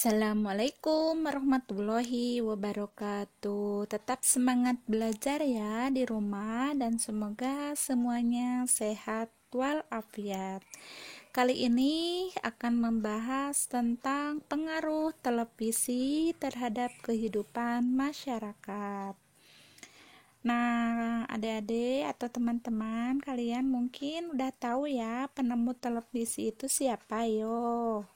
Assalamualaikum warahmatullahi wabarakatuh. Tetap semangat belajar ya di rumah dan semoga semuanya sehat walafiat. Kali ini akan membahas tentang pengaruh televisi terhadap kehidupan masyarakat. Nah, adik-adik atau teman-teman, kalian mungkin udah tahu ya penemu televisi itu siapa yo?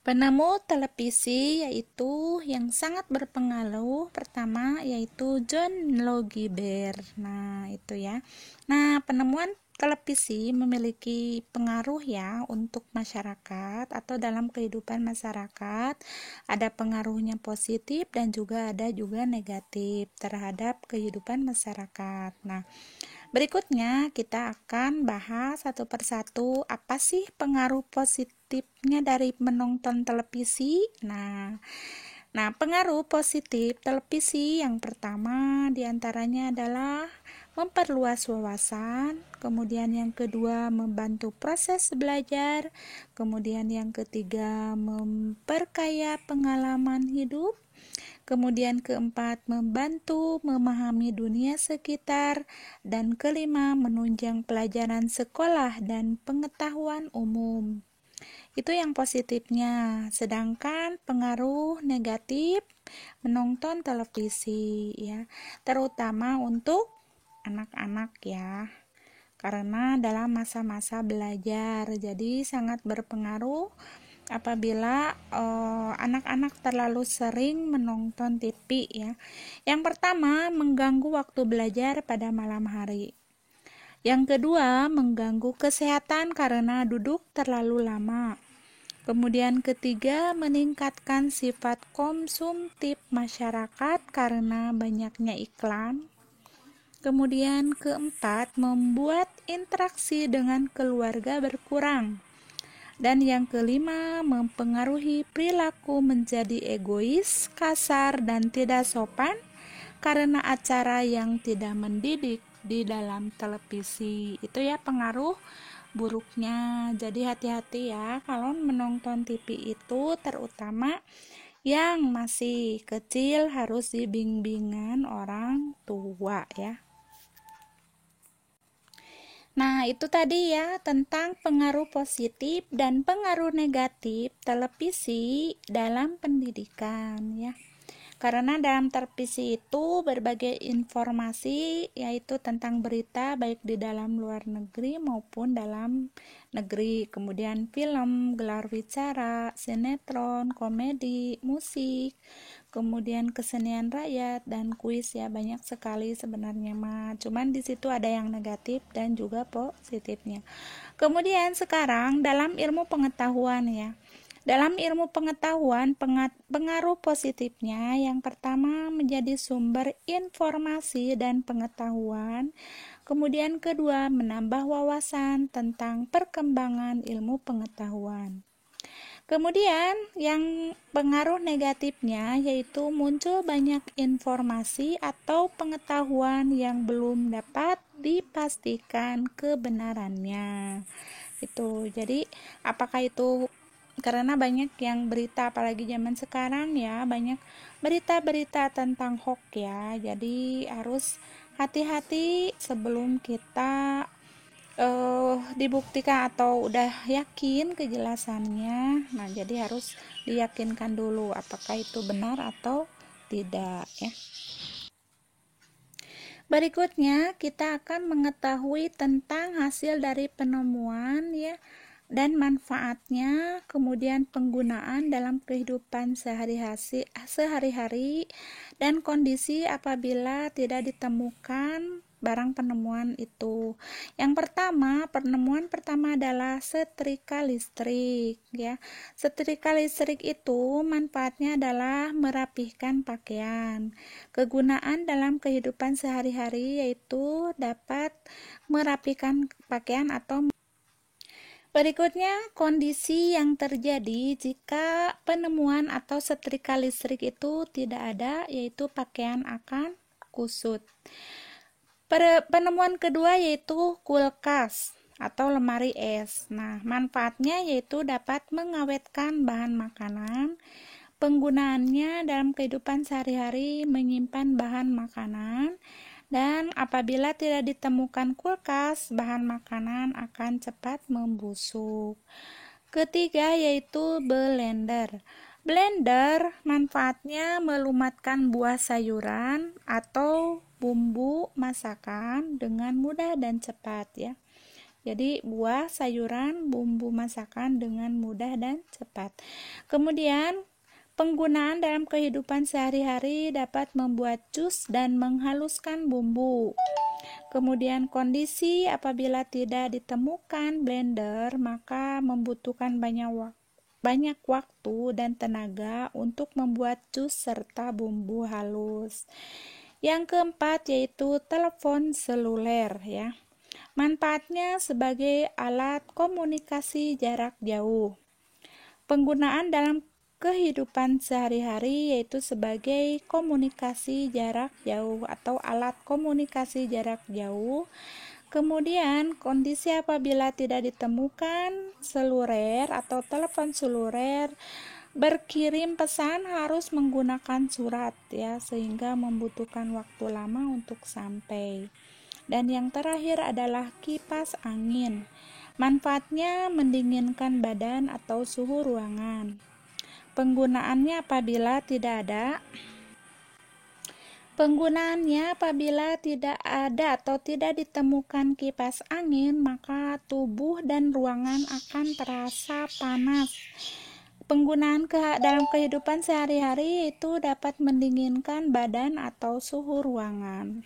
Penemu televisi yaitu yang sangat berpengaruh pertama yaitu John Logie Baird. Nah, itu ya. Nah, penemuan televisi memiliki pengaruh ya untuk masyarakat atau dalam kehidupan masyarakat. Ada pengaruhnya positif dan juga ada juga negatif terhadap kehidupan masyarakat. Nah, berikutnya kita akan bahas satu persatu apa sih pengaruh positifnya dari menonton televisi. Nah, pengaruh positif televisi yang pertama diantaranya adalah memperluas wawasan, kemudian yang kedua membantu proses belajar, kemudian yang ketiga memperkaya pengalaman hidup, kemudian keempat, membantu memahami dunia sekitar, dan kelima, menunjang pelajaran sekolah dan pengetahuan umum. Itu yang positifnya. Sedangkan pengaruh negatif menonton televisi ya, terutama untuk anak-anak ya. Karena dalam masa-masa belajar, jadi sangat berpengaruh apabila anak-anak terlalu sering menonton TV ya. Yang pertama, mengganggu waktu belajar pada malam hari. Yang kedua, mengganggu kesehatan karena duduk terlalu lama. Kemudian ketiga, meningkatkan sifat konsumtif masyarakat karena banyaknya iklan. Kemudian keempat, membuat interaksi dengan keluarga berkurang. Dan yang kelima, mempengaruhi perilaku menjadi egois, kasar, dan tidak sopan karena acara yang tidak mendidik di dalam televisi. Itu ya pengaruh buruknya. Jadi hati-hati ya kalau menonton TV itu, terutama yang masih kecil harus dibimbingan orang tua ya. Nah, itu tadi ya tentang pengaruh positif dan pengaruh negatif televisi dalam pendidikan ya. Karena dalam televisi itu berbagai informasi yaitu tentang berita baik di dalam luar negeri maupun dalam negeri. Kemudian film, gelar bicara, sinetron, komedi, musik, kemudian kesenian rakyat dan kuis ya, banyak sekali sebenarnya mah. Cuman di situ ada yang negatif dan juga positifnya. Kemudian sekarang dalam ilmu pengetahuan ya. Dalam ilmu pengetahuan, pengaruh positifnya yang pertama menjadi sumber informasi dan pengetahuan. Kemudian kedua, menambah wawasan tentang perkembangan ilmu pengetahuan. Kemudian yang pengaruh negatifnya yaitu muncul banyak informasi atau pengetahuan yang belum dapat dipastikan kebenarannya. Itu. Jadi apakah itu karena banyak yang berita, apalagi zaman sekarang ya, banyak berita-berita tentang hoax ya. Jadi harus hati-hati sebelum kita dibuktikan atau udah yakin kejelasannya. Nah, jadi harus diyakinkan dulu apakah itu benar atau tidak ya. Berikutnya kita akan mengetahui tentang hasil dari penemuan ya dan manfaatnya, kemudian penggunaan dalam kehidupan sehari-hari dan kondisi apabila tidak ditemukan barang penemuan itu. Yang pertama, penemuan pertama adalah setrika listrik ya. Setrika listrik itu manfaatnya adalah merapihkan pakaian. Kegunaan dalam kehidupan sehari-hari yaitu dapat merapikan pakaian atau. Berikutnya, kondisi yang terjadi jika penemuan atau setrika listrik itu tidak ada, yaitu pakaian akan kusut. Penemuan kedua yaitu kulkas. atau lemari es. Nah, manfaatnya yaitu dapat mengawetkan bahan makanan. Penggunaannya dalam kehidupan sehari-hari menyimpan bahan makanan, dan apabila tidak ditemukan kulkas, bahan makanan akan cepat membusuk. Ketiga yaitu blender. Blender manfaatnya melumatkan buah sayuran atau bumbu masakan dengan mudah dan cepat ya. Jadi buah, sayuran, bumbu masakan dengan mudah dan cepat. Kemudian penggunaan dalam kehidupan sehari-hari dapat membuat jus dan menghaluskan bumbu. Kemudian kondisi apabila tidak ditemukan blender, maka membutuhkan banyak waktu dan tenaga untuk membuat jus serta bumbu halus. Yang keempat yaitu telepon seluler ya. Manfaatnya sebagai alat komunikasi jarak jauh. Penggunaan dalam kehidupan sehari-hari yaitu sebagai komunikasi jarak jauh atau alat komunikasi jarak jauh. Kemudian kondisi apabila tidak ditemukan seluler atau telepon seluler, berkirim pesan harus menggunakan surat ya, sehingga membutuhkan waktu lama untuk sampai. Dan yang terakhir adalah kipas angin. Manfaatnya mendinginkan badan atau suhu ruangan. Penggunaannya apabila tidak ada atau tidak ditemukan kipas angin, maka tubuh dan ruangan akan terasa panas. Penggunaan dalam kehidupan sehari-hari itu dapat mendinginkan badan atau suhu ruangan.